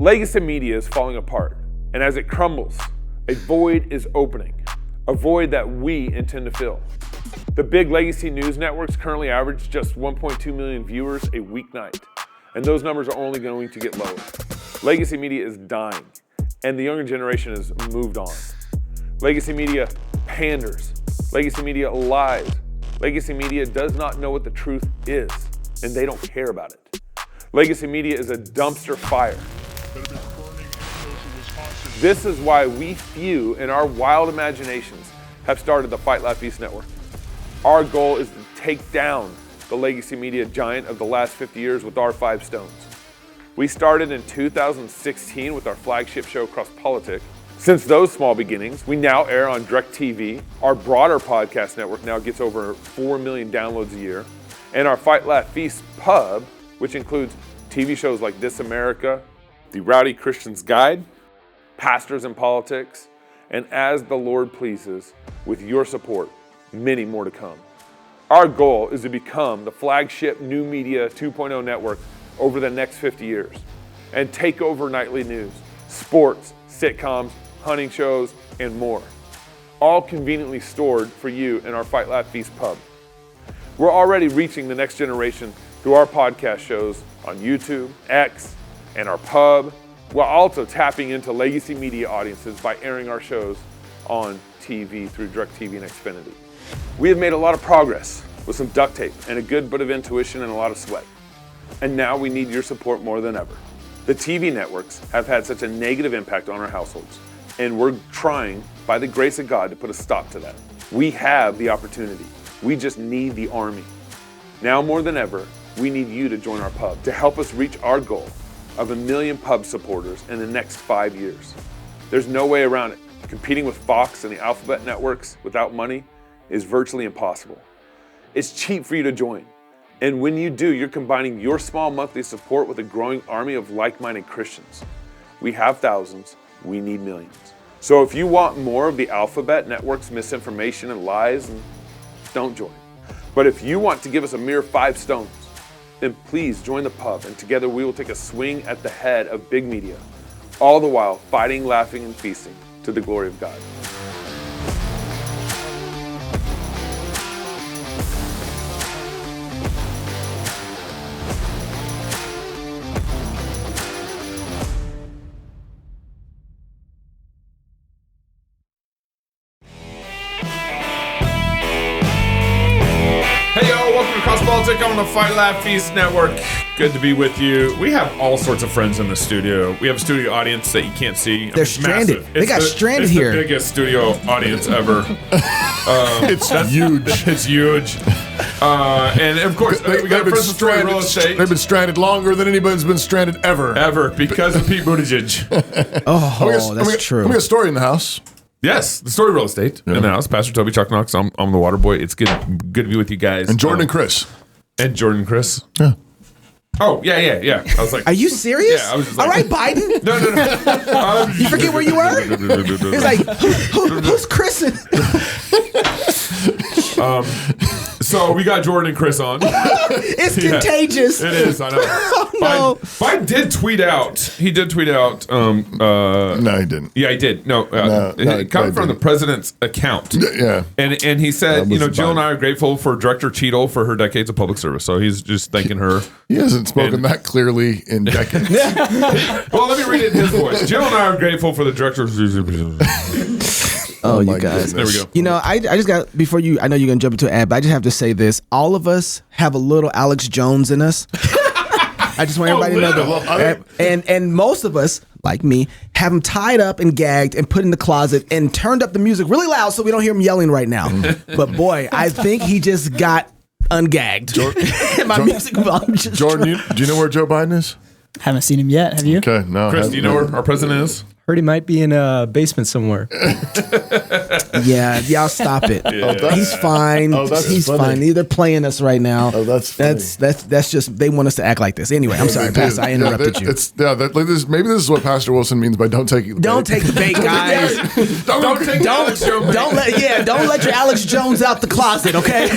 Legacy media is falling apart, and as it crumbles, a void is opening, a void that we intend to fill. The big legacy news networks currently average just 1.2 million viewers a weeknight, and those numbers are only going to get lower. Legacy media is dying, and the younger generation has moved on. Legacy media panders. Legacy media lies. Legacy media does not know what the truth is, and they don't care about it. Legacy media is a dumpster fire. This is why we few in our wild imaginations have started the Fight Laugh Feast Network. Our goal is to take down the legacy media giant of the last 50 years with our 5 stones. We started in 2016 with our flagship show, Cross Politics. Since those small beginnings, we now air on DirecTV. Our broader podcast network now gets over 4 million downloads a year. And our Fight Laugh Feast pub, which includes TV shows like This America, The Rowdy Christian's Guide, Pastors in Politics, and As the Lord Pleases, with your support, many more to come. Our goal is to become the flagship new media 2.0 network over the next 50 years and take over nightly news, sports, sitcoms, hunting shows, and more, all conveniently stored for you in our Fight Laugh Feast pub. We're already reaching the next generation through our podcast shows on YouTube, X, and our pub, while also tapping into legacy media audiences by airing our shows on TV through DirecTV and Xfinity. We have made a lot of progress with some duct tape and a good bit of intuition and a lot of sweat. And now we need your support more than ever. The TV networks have had such a negative impact on our households, and we're trying, by the grace of God, to put a stop to that. We have the opportunity. We just need the army. Now more than ever, we need you to join our pub to help us reach our goal of 1 million pub supporters in the next 5 years. There's no way around it. Competing with Fox and the Alphabet networks without money is virtually impossible. It's cheap for you to join. And when you do, you're combining your small monthly support with a growing army of like-minded Christians. We have thousands, we need millions. So if you want more of the Alphabet network's misinformation and lies, don't join. But if you want to give us a mere 5 stones, then please join the pub, and together we will take a swing at the head of big media, all the while fighting, laughing, and feasting to the glory of God. Hey y'all, welcome to Cross Politics on the Fight Laugh Feast Network. Good to be with you. We have all sorts of friends in the studio. We have a studio audience that you can't see. They're stranded. They got stranded here. It's the biggest studio audience ever. It's huge. It's huge. And of course, we got friends with real estate. They've been stranded longer than anybody's been stranded ever. Because of Pete Buttigieg. That's true. We got a story in the house. Yes, the story real estate in the house. Pastor Toby Chuck Knox. I'm the water boy. It's good to be with you guys. And Jordan and Chris. Yeah. Oh, yeah. I was like, are you serious? Yeah, I was just like, all right, Biden. No. You forget where you were? He's like, who's Chris? So we got Jordan and Chris on. It's contagious. It is, I know. Oh, no. Biden did tweet out. He did tweet out. No, he didn't. Yeah, he did. No, it comes from the president's account. Yeah. And he said, Jill and I are grateful for Director Cheadle for her decades of public service. So he's just thanking her. He hasn't spoken that clearly in decades. Well, let me read it in his voice. Jill and I are grateful for the Director. Oh, you guys. There we go. You know, I just got, before you, I know you're going to jump into an ad, but I just have to say this. All of us have a little Alex Jones in us. I just want everybody to know that. And most of us, like me, have him tied up and gagged and put in the closet and turned up the music really loud so we don't hear him yelling right now. But boy, I think he just got ungagged. Music volume just Jordan, do you know where Joe Biden is? Haven't seen him yet. Have you? Okay, no. Chris, do you know where our president is? Heard he might be in a basement somewhere. Yeah, y'all stop it. He's fine. He's fine. They're playing us right now. Oh, that's funny. That's just, they want us to act like this. Anyway, I'm sorry, Pastor, I interrupted you. Maybe this is what Pastor Wilson means by don't take the bait. Don't take the bait, guys. Don't let your Alex Jones out the closet, okay?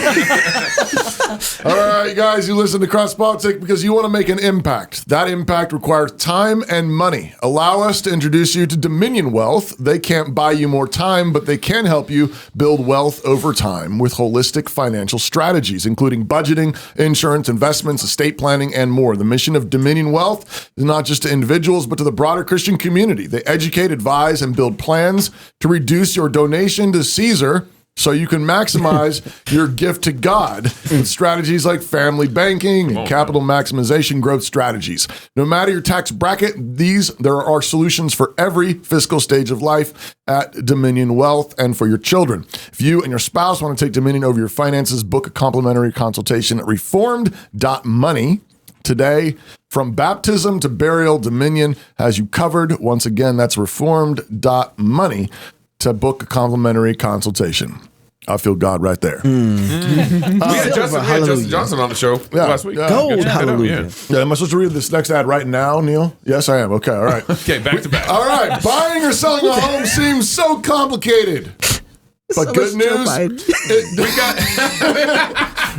All right, guys, you listen to Cross Politics because you want to make an impact. That impact requires time and money. Allow us to introduce you to Dominion Wealth. They can't buy you more time, but they can help you build wealth over time with holistic financial strategies, including budgeting, insurance, investments, estate planning, and more. The mission of Dominion Wealth is not just to individuals, but to the broader Christian community. They educate, advise, and build plans to reduce your donation to Caesar so you can maximize your gift to God with strategies like family banking and capital maximization growth strategies. No matter your tax bracket, there are solutions for every fiscal stage of life at Dominion Wealth and for your children. If you and your spouse want to take dominion over your finances, book a complimentary consultation at reformed.money. Today, from baptism to burial, Dominion has you covered. Once again, that's reformed.money to book a complimentary consultation. I feel God right there. We had Justin Johnson on the show last week. Gold, hallelujah. Yeah, am I supposed to read this next ad right now, Neil? Yes, I am. Okay, all right. Okay, back to back. All right, buying or selling a home seems so complicated. But good news,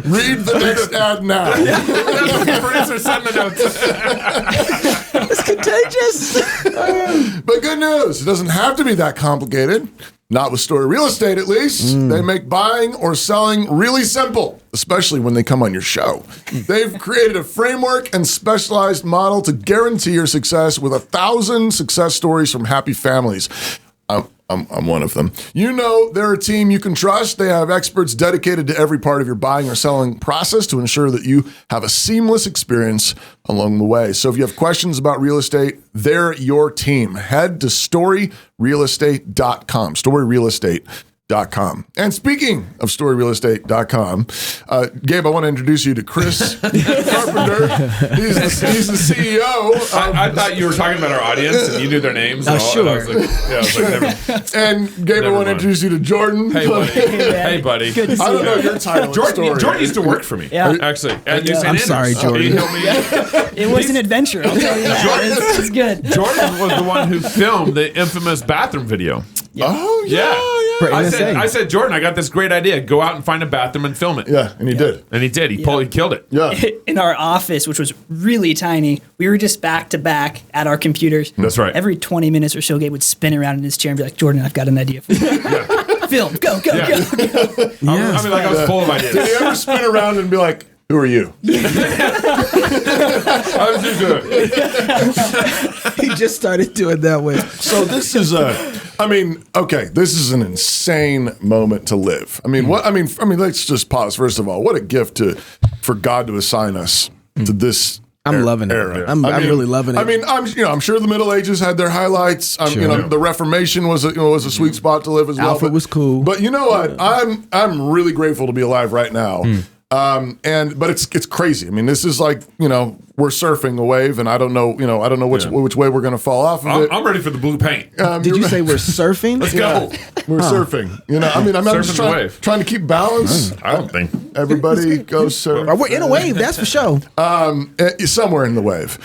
read the next ad now. Producer, send the notes. It's contagious. But good news, it doesn't have to be that complicated. Not with Story Real Estate, at least. They make buying or selling really simple, especially when they come on your show. They've created a framework and specialized model to guarantee your success with 1,000 success stories from happy families. I'm one of them. You know they're a team you can trust. They have experts dedicated to every part of your buying or selling process to ensure that you have a seamless experience along the way. So if you have questions about real estate, they're your team. Head to storyrealestate.com. Storyrealestate.com. And speaking of storyrealestate.com, Gabe, I want to introduce you to Chris Carpenter. He's the CEO. I thought you were talking about our audience and you knew their names. And sure. And I was like, never. And Gabe, I want to introduce you to Jordan. Hey, buddy. Hey, buddy. Good to see I don't you. know your title. Jordan used to work for me. Yeah. Actually. At UC I'm sorry, Jordan. He helped me. It was an adventure, I'll tell you that. It's good. Jordan was the one who filmed the infamous bathroom video. Oh, yeah. I said, Jordan, I got this great idea. Go out and find a bathroom and film it. Yeah, and he did. And he did. He killed it. Yeah. In our office, which was really tiny, we were just back to back at our computers. That's right. Every 20 minutes or so, Gabe would spin around in his chair and be like, Jordan, I've got an idea for you. Film, go. I mean, like I was full of ideas. Did he ever spin around and be like, who are you? I was just doing it. He just started doing that way. So this is this is an insane moment to live. Let's just pause. First of all, what a gift for God to assign us to this I'm loving it. era. I'm really loving it. I'm sure the Middle Ages had their highlights. The Reformation was a sweet spot to live as well. Alfred was cool. But you know what? I'm really grateful to be alive right now. But it's crazy. I mean, this is like, we're surfing a wave, and I don't know which way we're going to fall off of it. I'm ready for the blue paint. Did you say we're surfing? Let's go. We're surfing. I'm just trying to keep balance. I don't think. Everybody goes surf. We're in a wave, that's for sure. Somewhere in the wave.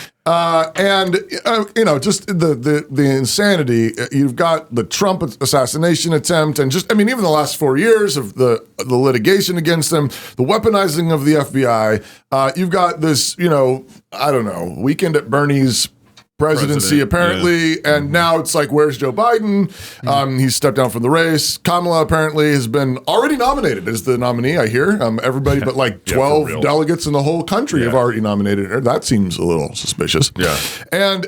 Just the insanity. You've got the Trump assassination attempt, and even the last 4 years of the litigation against them, the weaponizing of the FBI. You've got this, Weekend at Bernie's presidency apparently, and now it's like, where's Joe Biden? He's stepped down from the race. Kamala apparently has been already nominated as the nominee, I hear. Everybody but like 12 delegates in the whole country have already nominated her. That seems a little suspicious. Yeah. And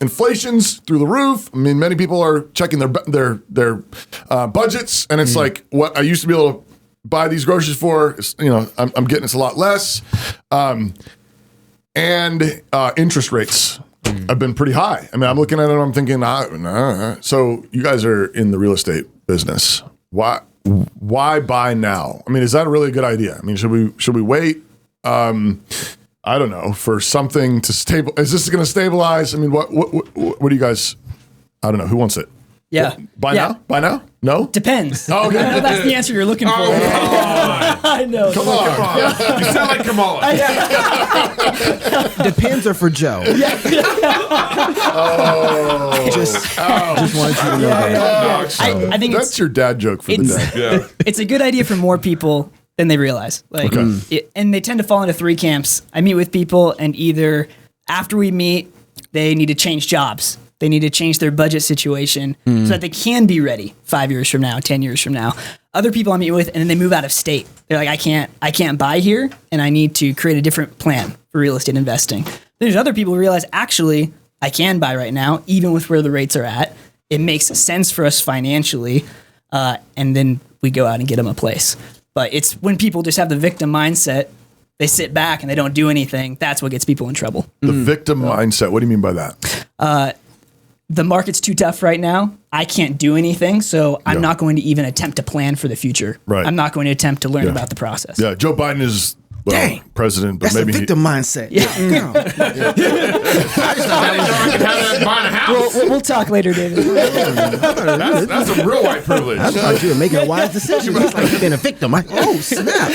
inflation's through the roof. I mean, many people are checking their budgets, and it's like, what I used to be able to buy these groceries for, I'm getting it's a lot less. And interest rates have been pretty high. I mean, I'm looking at it and I'm thinking, So you guys are in the real estate business. Why buy now? I mean, is that a really good idea? I mean, should we wait? I don't know, for something to stable. Is this going to stabilize? I mean, what do you guys? I don't know. Who wants it? Yeah. Buy now? No? Depends. Oh, okay. I know that's the answer you're looking for. I know. Come on. You sound like Kamala. Depends are for Joe. Just wanted you to know that. I think That's your dad joke for the day. Yeah. it's a good idea for more people than they realize. And they tend to fall into three camps. I meet with people, and either after we meet, they need to change jobs. They need to change their budget situation so that they can be ready 5 years from now, 10 years from now. Other people I meet with, and then they move out of state. They're like, I can't buy here, and I need to create a different plan for real estate investing. There's other people who realize, actually, I can buy right now, even with where the rates are at. It makes sense for us financially, and then we go out and get them a place. But it's when people just have the victim mindset, they sit back and they don't do anything. That's what gets people in trouble. The victim mindset. What do you mean by that? The market's too tough right now. I can't do anything, so I'm not going to even attempt to plan for the future. Right. I'm not going to attempt to learn about the process. Yeah, Joe Biden is president, but That's maybe the victim mindset. Yeah. buying a house. We'll talk later, David. That's a real white privilege. I thought you were making a wise decision. It's like you've been a victim. Oh, snap.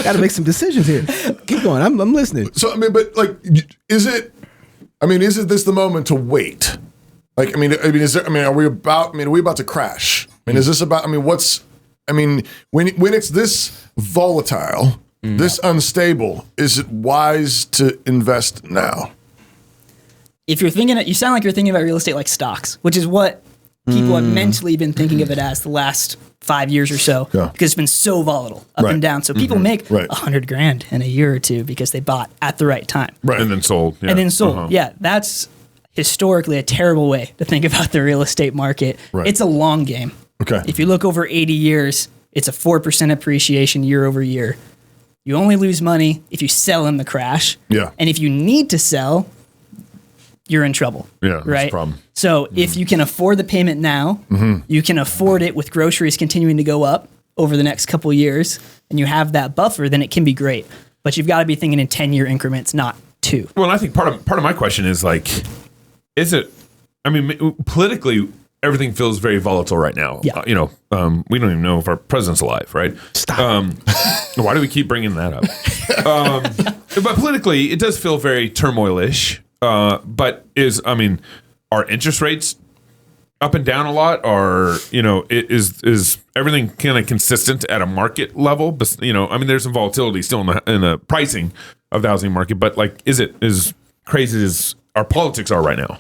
Got to make some decisions here. Keep going. I'm listening. So, I mean, but like, isn't this the moment to wait? Like, are we about to crash? I mean, is this about, when it's this volatile, this unstable, is it wise to invest now? If you're thinking, you sound like you're thinking about real estate like stocks, which is what people have mentally been thinking of it as the last 5 years or so, because it's been so volatile up and down. So people make $100,000 in a year or two because they bought at the right time. Right. And then sold. Yeah. And then sold. Yeah, that's historically a terrible way to think about the real estate market. Right. It's a long game. Okay. If you look over 80 years, it's a 4% appreciation year over year. You only lose money if you sell in the crash. Yeah. And if you need to sell, you're in trouble. Yeah, that's right? a problem. So if you can afford the payment now, you can afford it with groceries continuing to go up over the next couple of years, and you have that buffer, then it can be great. But you've got to be thinking in 10-year increments, not 2. Well, I think part of my question is like, politically, everything feels very volatile right now. Yeah. We don't even know if our president's alive, right? Stop. Why do we keep bringing that up? But politically, it does feel very turmoil-ish. But are interest rates up and down a lot? Or, is everything kind of consistent at a market level? But, there's some volatility still in the pricing of the housing market. But like, is it as crazy as our politics are right now?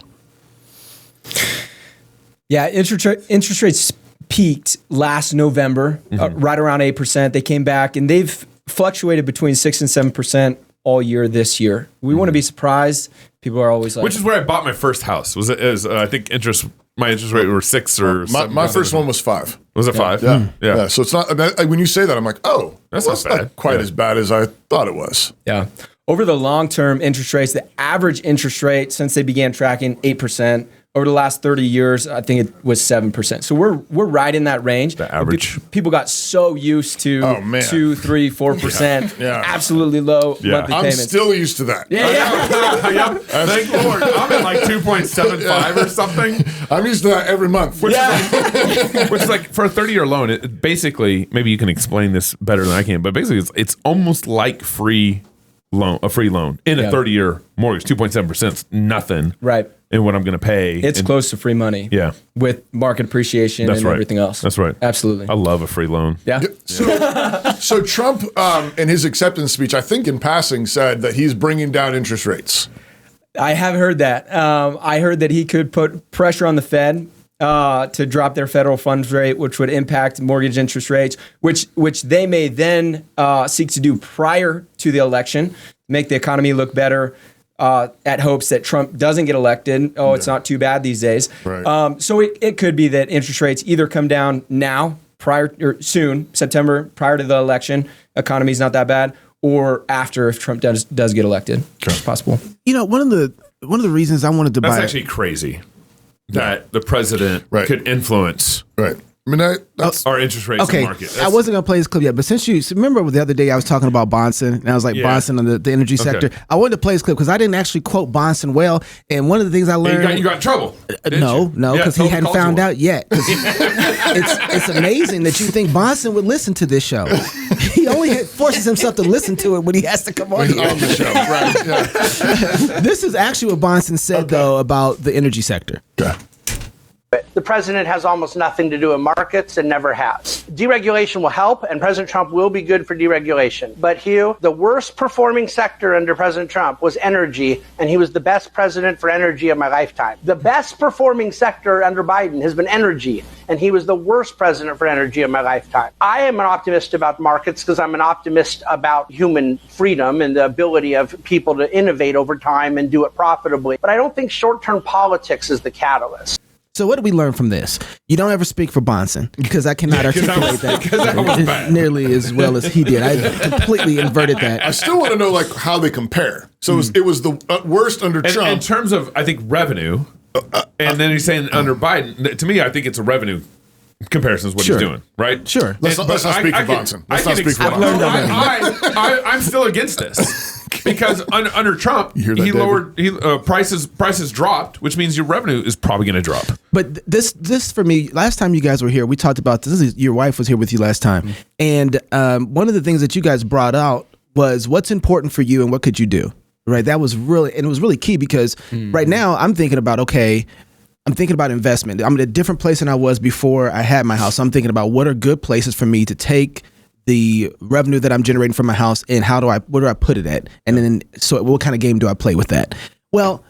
Yeah, interest rates peaked last November, right around 8%. They came back, and they've fluctuated between 6 and 7% all year this year. We want to be surprised. People are always like, which is where I bought my first house. I think my interest rate were 6 or 7. My first one was 5. Was it 5? Yeah. So it's not when you say that, I'm like, oh, that's not quite as bad as I thought it was. Yeah. Over the long-term interest rates, the average interest rate since they began tracking 8%. Over the last 30 years, I think it was 7%. So we're right in that range. The average. People got so used to 2, 3, 4%, absolutely low monthly I'm payments. Still used to that. Yep. Thank Lord. I'm at like 2.75 or something. I'm used to that every month. Which is like for a 30-year loan, it basically, maybe you can explain this better than I can, but basically it's almost like a free loan in a 30-year mortgage. 2.7% is nothing. Right. And what I'm going to pay. It's close to free money. Yeah. With market appreciation and everything else. That's right. Absolutely. I love a free loan. Yeah. So Trump, in his acceptance speech, I think in passing, said that he's bringing down interest rates. I have heard that. I heard that he could put pressure on the Fed to drop their federal funds rate, which would impact mortgage interest rates, which they may then seek to do prior to the election, make the economy look better. At hopes that Trump doesn't get elected. It's not too bad these days. Right. So it could be that interest rates either come down now, soon, September, prior to the election, economy's not that bad, or after if Trump does get elected. It's possible. One of the reasons I wanted to buy. That's actually crazy that the president could influence. Right. That's our interest rates in the market. I wasn't going to play this clip yet, but since remember the other day I was talking about Bonson, and I was like, Bonson on the energy sector. I wanted to play this clip because I didn't actually quote Bonson well, and one of the things I learned... You got in trouble, No, because he hadn't found out yet. It's amazing that you think Bonson would listen to this show. He only forces himself to listen to it when he has to come on here. On the show, right. Yeah. This is actually what Bonson said, though, about the energy sector. Yeah. The president has almost nothing to do with markets and never has. Deregulation will help, and President Trump will be good for deregulation. But Hugh, the worst performing sector under President Trump was energy, and he was the best president for energy of my lifetime. The best performing sector under Biden has been energy, and he was the worst president for energy of my lifetime. I am an optimist about markets because I'm an optimist about human freedom and the ability of people to innovate over time and do it profitably. But I don't think short-term politics is the catalyst. So what did we learn from this? You don't ever speak for Bonson because I cannot articulate that nearly as well as he did. I completely inverted that. I still want to know like how they compare. So it was the worst under Trump. In terms of, I think, revenue, and then he's saying under Biden, to me, I think it's a revenue comparison is what he's doing, right? Sure. Let's not speak for Bonson. Let's not speak for Bonson. I'm still against this. Because under Trump, he lowered prices dropped, which means your revenue is probably going to drop. But this for me, last time you guys were here, we talked about this. Your wife was here with you last time, and one of the things that you guys brought out was what's important for you and what could you do, right? That was really, and it was really key because right now I'm thinking about investment. I'm in a different place than I was before I had my house. So I'm thinking about what are good places for me to take the revenue that I'm generating from my house and where do I put it at? And then, so what kind of game do I play with that? Well,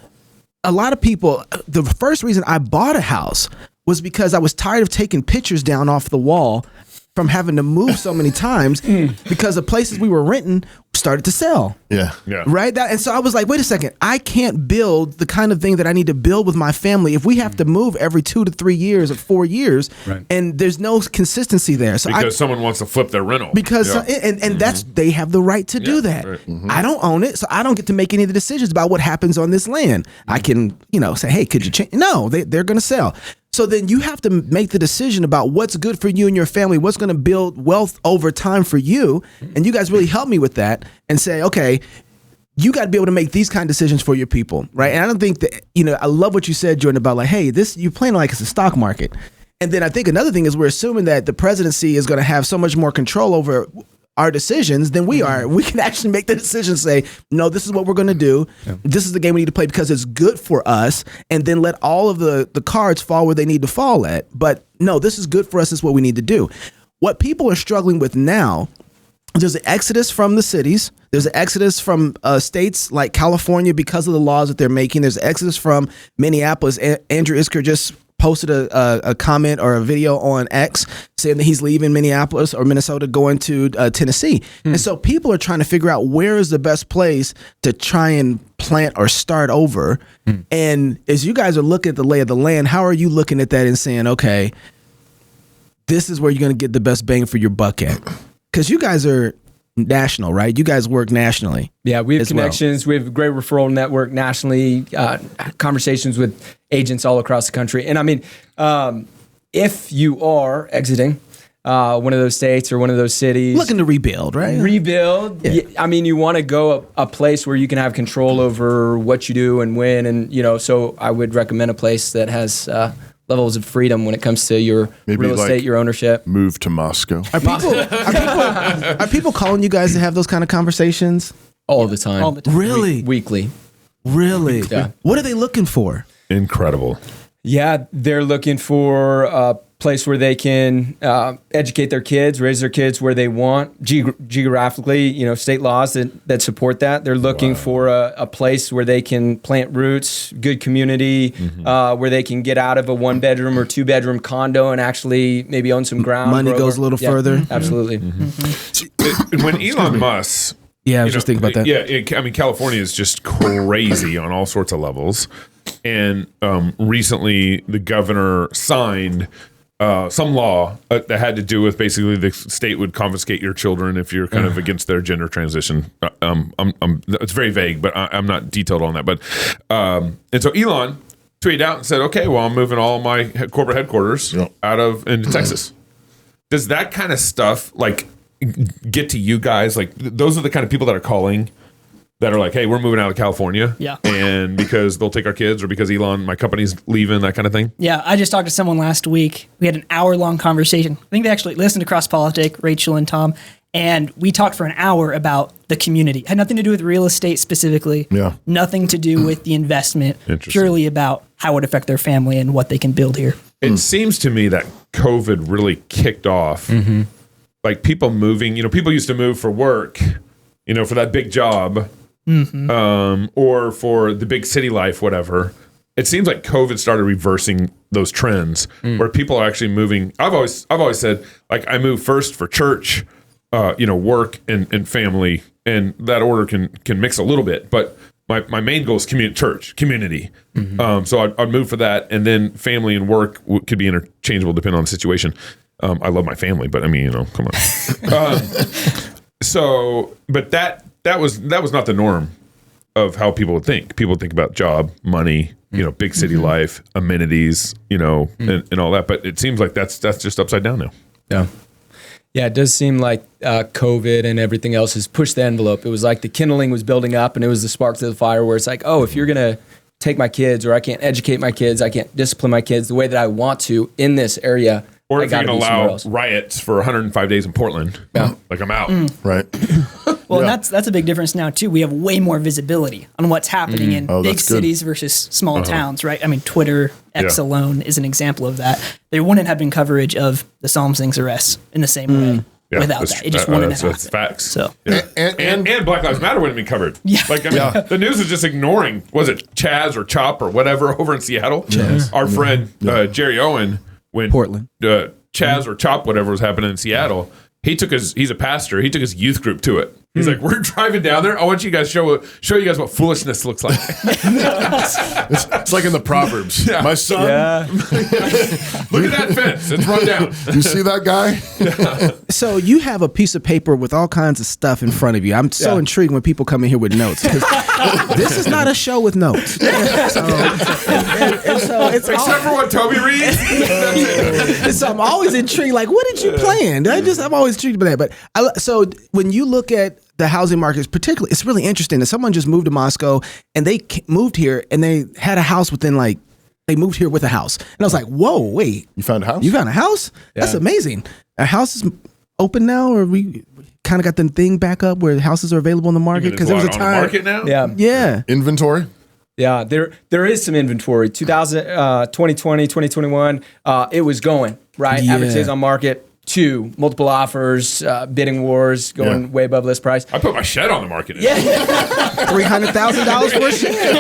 a lot of people, the first reason I bought a house was because I was tired of taking pictures down off the wall from having to move so many times because the places we were renting started to sell. Yeah. Right? And so I was like, wait a second, I can't build the kind of thing that I need to build with my family if we have to move every 2 to 3 years or 4 years, and there's no consistency there. So because someone wants to flip their rental. Because and that's, they have the right to do that. Right. I don't own it, so I don't get to make any of the decisions about what happens on this land. I can, say, hey, could you change? No, they're going to sell. So then you have to make the decision about what's good for you and your family, what's going to build wealth over time for you. And you guys really helped me with that and say, okay, you got to be able to make these kind of decisions for your people, right? And I don't think that, I love what you said, Jordan, about like, hey, you're playing like it's a stock market. And then I think another thing is we're assuming that the presidency is going to have so much more control over our decisions than we are. We can actually make the decision, say, no, this is what we're going to do. Yeah. This is the game we need to play because it's good for us. And then let all of the cards fall where they need to fall at. But no, this is good for us. This is what we need to do. What people are struggling with now, there's an exodus from the cities. There's an exodus from states like California because of the laws that they're making. There's an exodus from Minneapolis. Andrew Isker just posted a comment or a video on X saying that he's leaving Minneapolis or Minnesota going to Tennessee. And so people are trying to figure out where is the best place to try and plant or start over. And as you guys are looking at the lay of the land, how are you looking at that and saying, okay, this is where you're going to get the best bang for your buck at? Because you guys are national, right? You guys work nationally. Yeah, we have connections. We have a great referral network nationally, conversations with agents all across the country. And I mean, if you are exiting one of those states or one of those cities, looking to rebuild, right? Yeah. I mean, you want to go a place where you can have control over what you do and when. And, so I would recommend a place that has levels of freedom when it comes to your real estate, your ownership. Move to Moscow. Are people calling you guys to have those kind of conversations? All the time. Really? Weekly. Really? Yeah. What are they looking for? Incredible. Yeah, they're looking for a place where they can educate their kids, raise their kids where they want, geographically, state laws that support that. They're looking for a place where they can plant roots, good community, where they can get out of a 1-bedroom or 2-bedroom condo and actually maybe own some ground. Money goes a little further. Absolutely. When Elon Musk... Yeah, I was just thinking about that. Yeah, California is just crazy on all sorts of levels. And recently, the governor signed some law that had to do with basically the state would confiscate your children if you're kind of against their gender transition. It's very vague, but I'm not detailed on that. But and so Elon tweeted out and said, "Okay, well, I'm moving all my corporate headquarters into Texas." Does that kind of stuff get to you guys? Like, those are the kind of people that are calling that are like, hey, we're moving out of California. Yeah. And because they'll take our kids or because Elon, my company's leaving, that kind of thing. Yeah. I just talked to someone last week. We had an hour-long conversation. I think they actually listened to Cross Politic, Rachel and Tom, and we talked for an hour about the community. It had nothing to do with real estate specifically. Yeah. Nothing to do with the investment. Purely about how it would affect their family and what they can build here. It seems to me that COVID really kicked off, like people moving. People used to move for work, for that big job, or for the big city life, whatever. It seems like COVID started reversing those trends where people are actually moving. I've always said, like, I move first for church, work and family, and that order can mix a little bit, but my main goal is community. So I'd move for that, and then family and work could be interchangeable depending on the situation. I love my family, but I mean, come on. But that was not the norm of how people would think. People would think about job, money, big city life, amenities, and all that. But it seems like that's just upside down now. Yeah. Yeah, it does seem like COVID and everything else has pushed the envelope. It was like the kindling was building up, and it was the spark to the fire where it's like, oh, if you're going to take my kids, or I can't educate my kids, I can't discipline my kids the way that I want to in this area. Or if you're going to allow riots for 105 days in Portland, like I'm out. Right. Well, and that's a big difference now too. We have way more visibility on what's happening in big cities versus small towns, right? I mean, Twitter, X alone is an example of that. There wouldn't have been coverage of the Psalm Sings arrests in the same way without that. It just wouldn't have happened. That's facts. So and Black Lives Matter wouldn't be covered. Yeah. Like, I mean, the news is just ignoring, was it Chaz or Chop or whatever over in Seattle? Our friend Jerry Owen, when Portland. Chaz or Chop, whatever was happening in Seattle, he's a pastor. He took his youth group to it. He's like, we're driving down there. I want you guys show you guys what foolishness looks like. It's like in the Proverbs. Yeah. My son, look at that fence. It's run down. you see that guy? So you have a piece of paper with all kinds of stuff in front of you. I'm so intrigued when people come in here with notes. This is not a show with notes. So it's Except for what Toby reads. So I'm always intrigued. Like, what did you plan? I'm always intrigued by that. But so when you look at the housing markets, particularly, it's really interesting that someone just moved to Moscow and they moved here and they had a house they moved here with a house. And I was like, whoa, wait. You found a house? You found a house? Yeah. That's amazing. A house is open now, or we kind of got the thing back up where houses are available in the market? Because there was a time. On the market now? Yeah. Inventory? Yeah, there is some inventory. 2020, 2021, it was going, right? Yeah. Average days on market, 2, multiple offers, bidding wars, going way above list price. I put my shed on the market. $300,000 for a shed.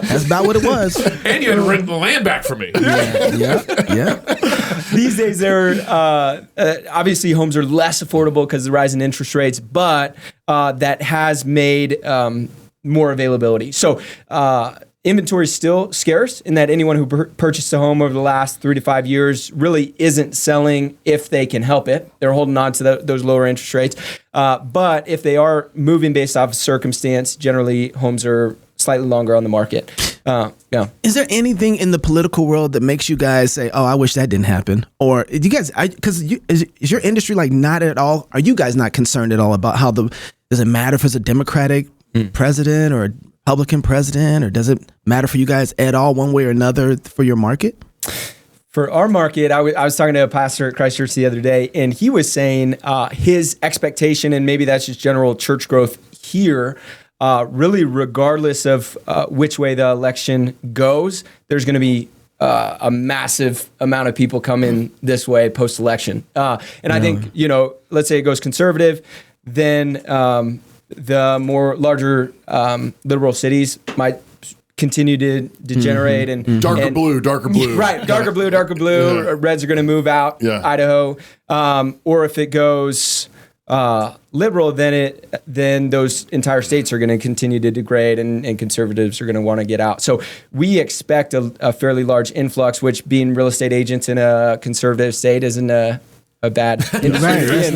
That's about what it was. And you had to rent the land back from me. Yeah. These days, obviously homes are less affordable because of the rise in interest rates, but that has made more availability. So inventory is still scarce in that anyone who purchased a home over the last 3 to 5 years really isn't selling if they can help it. They're holding on to those lower interest rates. But if they are moving based off of circumstance, generally homes are slightly longer on the market. Is there anything in the political world that makes you guys say, "Oh, I wish that didn't happen"? Or do you guys? Is your industry like not at all? Are you guys not concerned at all about how does it matter if it's a Democratic president or a Republican president, or does it matter for you guys at all, one way or another, for your market? For our market, I was talking to a pastor at Christ Church the other day, and he was saying his expectation, and maybe that's just general church growth here. Really, regardless of which way the election goes, there's going to be a massive amount of people coming this way post-election. I think, let's say it goes conservative, then the more larger liberal cities might continue to degenerate and darker blue. Right, darker blue. Yeah. Reds are going to move out, Idaho. Or if it goes liberal, then those entire states are going to continue to degrade, and conservatives are going to want to get out. So we expect a fairly large influx, which, being real estate agents in a conservative state isn't a bad industry.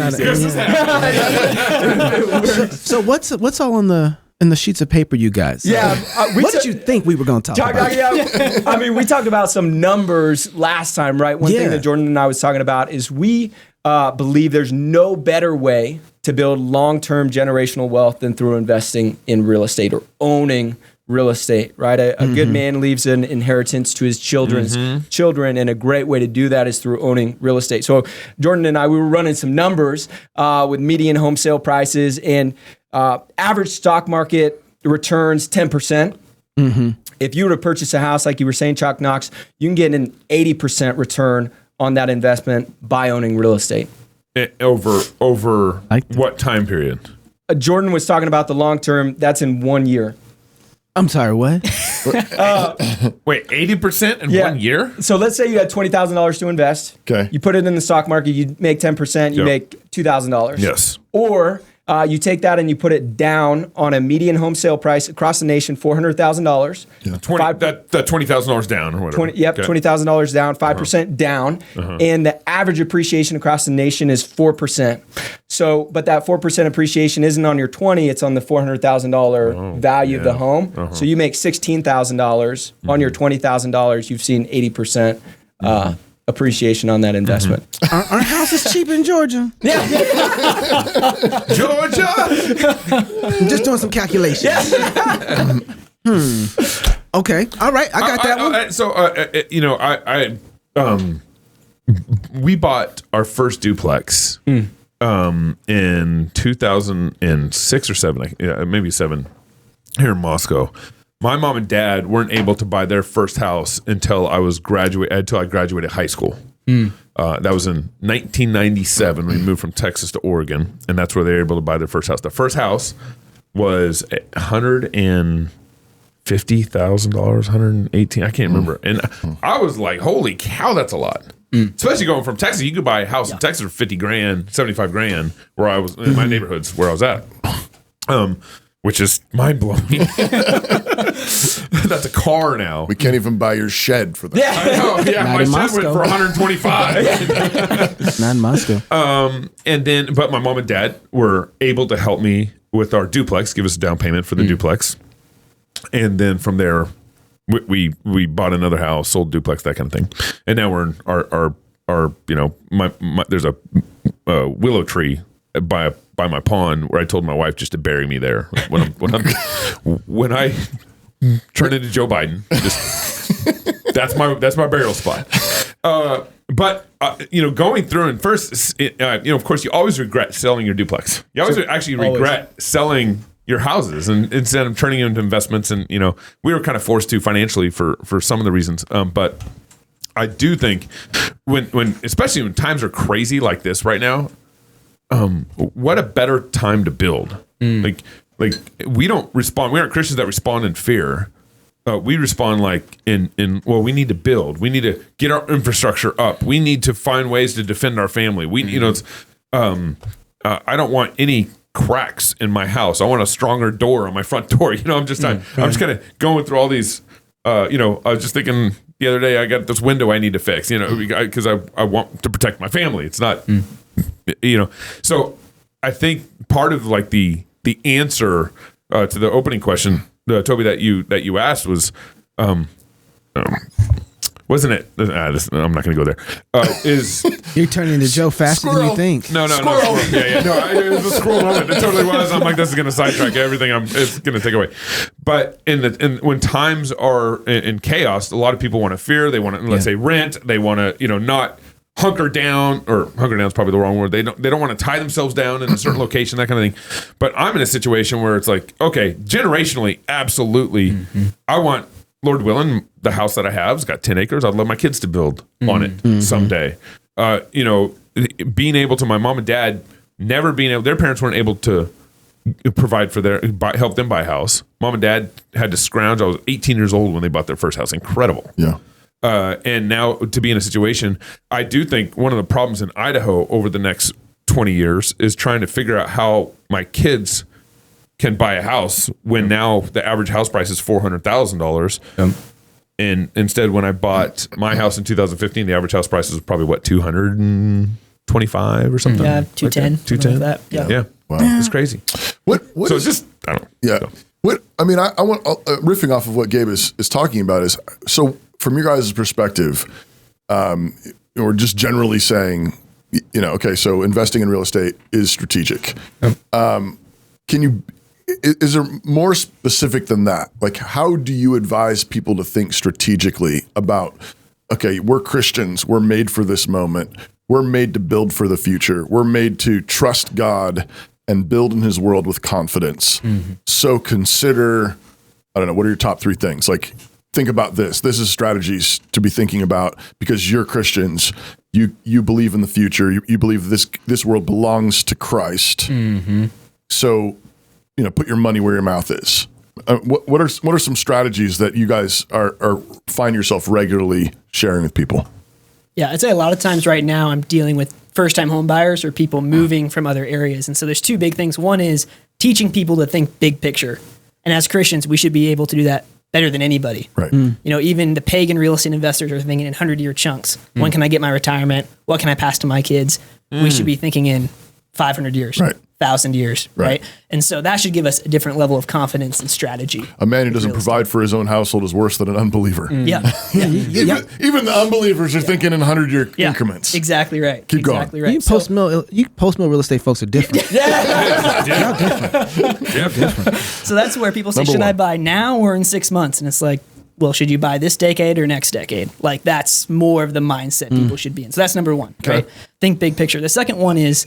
So what's all in the sheets of paper, you guys? Yeah. What did you think we were going to talk about? I mean, we talked about some numbers last time, right? One thing that Jordan and I was talking about is we believe there's no better way to build long-term generational wealth than through investing in real estate or owning real estate, right? A good man leaves an inheritance to his children's children, and a great way to do that is through owning real estate. So Jordan and I, we were running some numbers with median home sale prices, and average stock market returns 10%. if you were to purchase a house, like you were saying, Chalk Knox, you can get an 80% return on that investment by owning real estate. Over what time period? Jordan was talking about the long term. That's in 1 year. I'm sorry, what? Wait, 80% in 1 year? So let's say you had $20,000 to invest. Okay. You put it in the stock market. You make 10%. You make $2,000. Yes. Or you take that and you put it down on a median home sale price across the nation, $400,000. Yeah. That $20,000 down or whatever. $20,000 down, 5% down, and the average appreciation across the nation is 4%. So, but that 4% appreciation isn't on your 20; it's on the $400,000 value of the home. So you make $16,000 on your $20,000. You've seen 80%. Appreciation on that investment. Aren't houses cheap in Georgia? Yeah. Georgia. I'm just doing some calculations. Okay. All right. I got that one. We bought our first duplex in 2006 or 7, maybe 7, here in Moscow. My mom and dad weren't able to buy their first house until I graduated high school. That was in 1997. We moved from Texas to Oregon, and that's where they were able to buy their first house. The first house was $150,000, $118,000. I can't remember. And I was like, "Holy cow, that's a lot!" Especially going from Texas, you could buy a house in Texas for $50,000, $75,000. Where I was in my neighborhoods, where I was at. Which is mind-blowing. That's a car now. We can't even buy your shed for that. Yeah, I know. Yeah, Not my in shed Moscow. went for $125. Not in Moscow. But my mom and dad were able to help me with our duplex, give us a down payment for the duplex. And then from there, we bought another house, sold duplex, that kind of thing. And now we're in our there's a willow tree by my pond where I told my wife just to bury me there when I turn into Joe Biden. That's my burial spot. But going through and first, of course, you always regret selling your duplex. You always regret selling your houses and instead of turning them into investments. And we were kind of forced to financially for some of the reasons. But I do think when especially when times are crazy like this right now. What a better time to build. Like we don't respond. We aren't Christians that respond in fear. We respond like we need to build. We need to get our infrastructure up. We need to find ways to defend our family. I don't want any cracks in my house. I want a stronger door on my front door. I'm just kind of going through all these. I was just thinking the other day, I got this window I need to fix. Because I want to protect my family. It's not. So I think part of like the answer to the opening question, Toby, that you asked was, wasn't it? I'm not going to go there. Is You're turning into Joe faster than you think. No. Yeah. It was a squirrel moment. It totally was. I'm like, this is going to sidetrack everything. It's going to take away. But when times are in chaos, a lot of people want to fear. They want to, let's say, rent. They want to, not hunker down, or hunker down is probably the wrong word. They don't want to tie themselves down in a certain location, that kind of thing. But I'm in a situation where it's like, okay, generationally, absolutely, I want, Lord willing, the house that I have has got 10 acres. I'd love my kids to build on it someday. Being able to, my mom and dad never being able, their parents weren't able to provide for help them buy a house. Mom and dad had to scrounge. I was 18 years old when they bought their first house. Incredible. Yeah. And now to be in a situation, I do think one of the problems in Idaho over the next 20 years is trying to figure out how my kids can buy a house when now the average house price is $400,000. And instead, when I bought my house in 2015, the average house price was probably $225 or something. Yeah, 210. Like 210. That. Yeah. Wow. It's crazy. What So is- it's just, I don't know. Yeah. So. I want riffing off of what Gabe is talking about is, so from your guys' perspective, or just generally saying, okay, so investing in real estate is strategic. Is there more specific than that? Like, how do you advise people to think strategically about, okay, we're Christians, we're made for this moment, we're made to build for the future, we're made to trust God and build in his world with confidence. So consider, I don't know, what are your top 3 things? Like, think about this. This is strategies to be thinking about because you're Christians. You believe in the future. You believe this world belongs to Christ. So, put your money where your mouth is. What are some strategies that you guys are find yourself regularly sharing with people? Yeah, I'd say a lot of times right now I'm dealing with first-time home buyers or people moving from other areas. And so there's two big things. One is teaching people to think big picture. And as Christians, we should be able to do that better than anybody. Right. Even the pagan real estate investors are thinking in 100-year chunks. When can I get my retirement? What can I pass to my kids? We should be thinking in 500 years, Right. 1,000 years, right? And so that should give us a different level of confidence and strategy. A man who doesn't provide for his own household is worse than an unbeliever. Yeah. Even the unbelievers are thinking in 100-year Yeah. increments. Exactly right. Keep going. Exactly right. You post-mill real estate folks are different. So that's where people say, Number should one. I buy now or in 6 months? And it's like, well, should you buy this decade or next decade? Like that's more of the mindset people should be in. So that's number one, right? Think big picture. The second one is,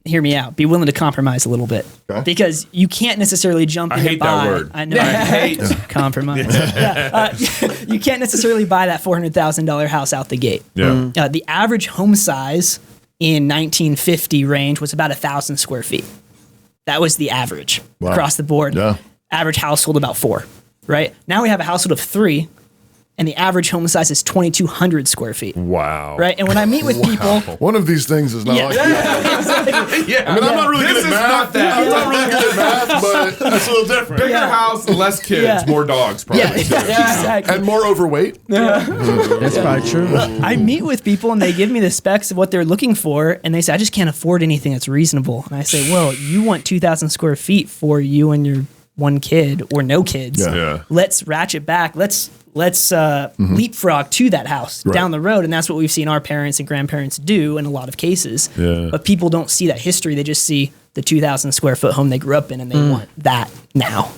hear me out, be willing to compromise a little bit. Okay. Because you can't necessarily jump in I and hate buy. that word. I know. I hate compromise. You can't necessarily buy that $400,000 house out the gate. Yeah. The average home size in 1950 range was about 1,000 square feet. That was the average across the board. Yeah. Average household about 4, right? Now we have a household of 3, and the average home size is 2,200 square feet. Wow. Right? And when I meet with people, One of these things is not like Yeah. I mean, I'm not really This good at is math. not that. I'm not really good at math, but that's a little different. Bigger house, less kids, Yeah. more dogs, probably. yeah, exactly. And more overweight. That's probably true. I meet with people and they give me the specs of what they're looking for, and they say, I just can't afford anything that's reasonable. And I say, well, you want 2,000 square feet for you and your one kid or no kids. Yeah. Yeah. Let's ratchet back. Let's leapfrog to that house down the road. And that's what we've seen our parents and grandparents do in a lot of cases. Yeah. But people don't see that history. They just see the 2,000 square foot home they grew up in, and they want that now.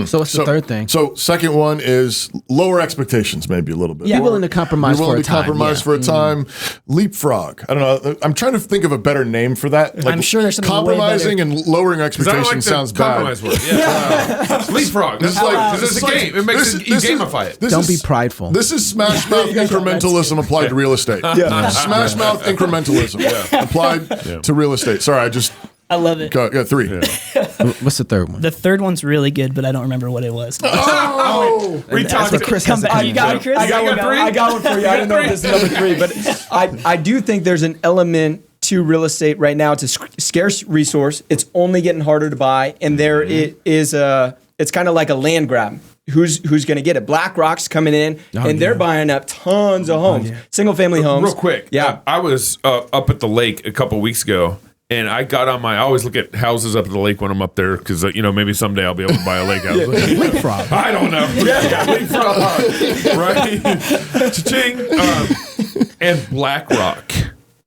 So what's the third thing? So second one is lower expectations, maybe a little bit. Be willing to compromise You're for willing a to time. compromise yeah. for a time. Leapfrog. I don't know. I'm trying to think of a better name for that. I'm sure there's something way compromising and lowering Is that expectations like the sounds bad. compromise word? Yeah. Leapfrog. This This is like this is a game. It makes you gamify it. Don't be prideful. This is smash mouth incrementalism applied to real estate. Smash mouth incrementalism applied to real estate. Sorry, I just I love it. got 3. What's the third one? The third one's really good, but I don't remember what it was. Oh, We talked. what Chris Come has to back. come You got it, Chris? I got one. I got one for you. I don't know if this is number 3, but I do think there's an element to real estate right now. It's a scarce resource. It's only getting harder to buy, and there it is a. It's kind of like a land grab. Who's going to get it? BlackRock's coming in, and they're buying up tons of homes, single family homes. Real quick. Yeah. I was up at the lake a couple weeks ago. And I got on I always look at houses up at the lake when I'm up there because, maybe someday I'll be able to buy a lake house. Leapfrog. I don't know. Leapfrog. Right? Cha-ching. And BlackRock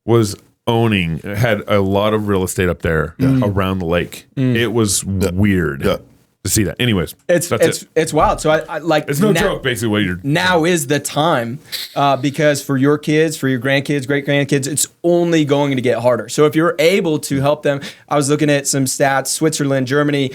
was had a lot of real estate up there around the lake. It was weird to see that. Anyways, It's wild. So I like it's no joke, basically, what you're now is the time because for your kids, for your grandkids, great grandkids, it's only going to get harder. So if you're able to help them, I was looking at some stats, Switzerland, Germany,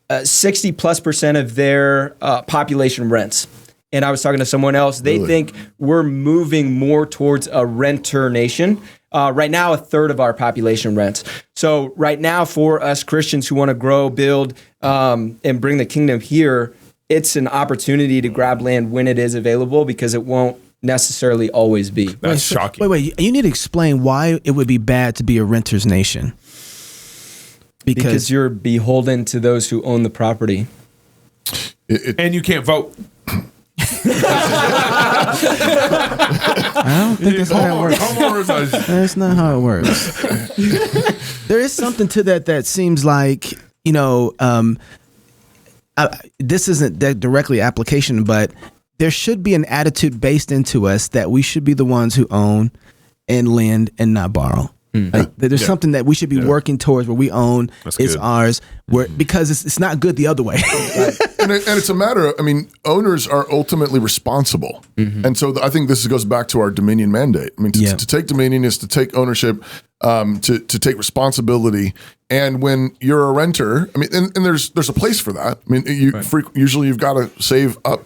60+% of their population rents. And I was talking to someone else. They think we're moving more towards a renter nation. Right now, 1/3 of our population rents. So right now, for us Christians who want to grow, build, and bring the kingdom here, it's an opportunity to grab land when it is available because it won't necessarily always be. That's shocking. Wait. You need to explain why it would be bad to be a renter's nation. Because you're beholden to those who own the property. And you can't vote. I don't think that's how it works. Homeowners. That's not how it works. There is something to that seems like, this isn't that directly application, but there should be an attitude based into us that we should be the ones who own and lend and not borrow. Like, there's something that we should be working towards where we own, it's good. ours, because it's not good the other way. and it's a matter of, owners are ultimately responsible. And so I think this goes back to our dominion mandate. To take dominion is to take ownership, to take responsibility. And when you're a renter, and there's a place for that. Usually you've got to save up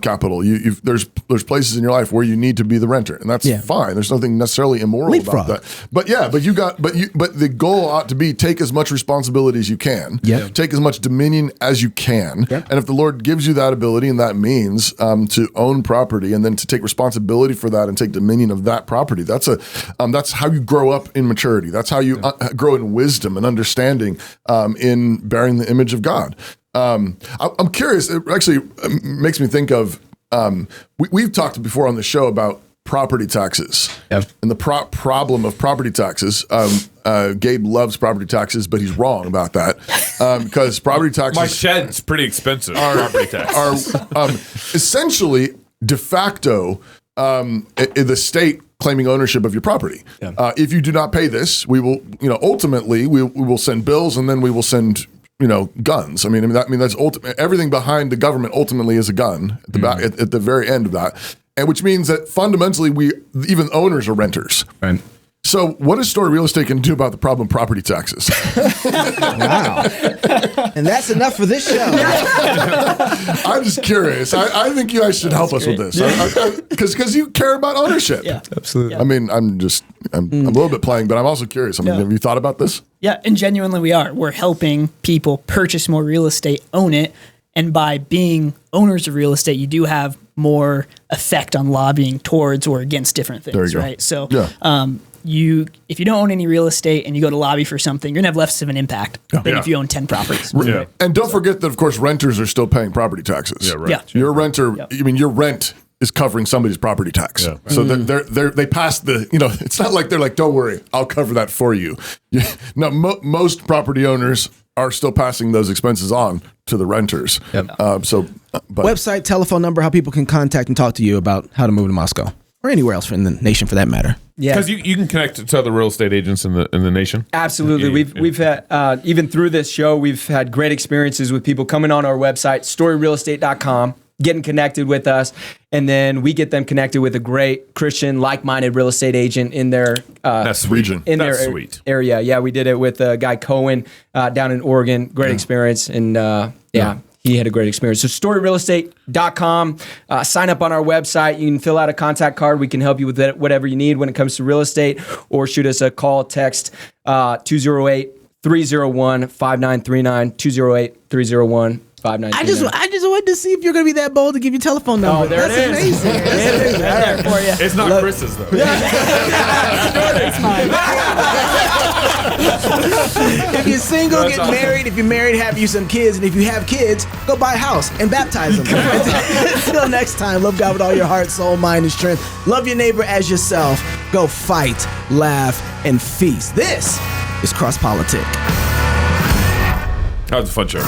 capital. There's places in your life where you need to be the renter, and that's fine. There's nothing necessarily immoral about that. But the goal ought to be take as much responsibility as you can. Take as much dominion as you can. And if the Lord gives you that ability and that means to own property and then to take responsibility for that and take dominion of that property, that's how you grow up in maturity. That's how you grow in wisdom and understanding in bearing the image of God. I'm curious. It actually makes me think of we've talked before on the show about property taxes and the problem of property taxes. Gabe loves property taxes, but he's wrong about that because property taxes. My shed's pretty expensive. Property taxes are essentially de facto the state claiming ownership of your property. If you do not pay this, we will, ultimately we will send bills and then we will send, guns. That's ultimate. Everything behind the government ultimately is a gun at the back, at the very end of that, and which means that fundamentally even owners are renters. Right. So, what is Story Real Estate going to do about the problem of property taxes? Wow. And that's enough for this show. I'm just curious. I think you guys should help us with this. Because you care about ownership. Yeah, absolutely. I mean, I'm a little bit playing, but I'm also curious. Have you thought about this? Yeah, and genuinely we are. We're helping people purchase more real estate, own it, and by being owners of real estate, you do have more effect on lobbying towards or against different things, right? So, if you don't own any real estate and you go to lobby for something, you're gonna have less of an impact than if you own 10 properties. Yeah. And don't forget that, of course, renters are still paying property taxes. Yeah, right. Yeah. Your renter, your rent is covering somebody's property tax. Yeah. So they pass the, it's not like they're like, don't worry, I'll cover that for you. No, most property owners are still passing those expenses on to the renters. Yep. Website, telephone number, how people can contact and talk to you about how to move to Moscow or anywhere else in the nation for that matter. Yeah, because you can connect to other real estate agents in the nation. Absolutely, we've had even through this show, we've had great experiences with people coming on our website, storyrealestate.com, getting connected with us, and then we get them connected with a great Christian, like-minded real estate agent in their region, in their area. Yeah, we did it with a guy Cohen down in Oregon. Great experience, and he had a great experience. So storyrealestate.com. Sign up on our website. You can fill out a contact card. We can help you with whatever you need when it comes to real estate, or shoot us a call, text 208-301-5939, 208-301-5939. I just wanted to see if you're going to be that bold to give your telephone number. Oh, there That's it is. amazing. It is right there for you. It's not Chris's, though. It's mine. If you're single, get married. If you're married, have you some kids. And if you have kids, go buy a house and baptize them. Until next time, love God with all your heart, soul, mind, and strength. Love your neighbor as yourself. Go fight, laugh, and feast. This is Cross Politic. That was a fun show.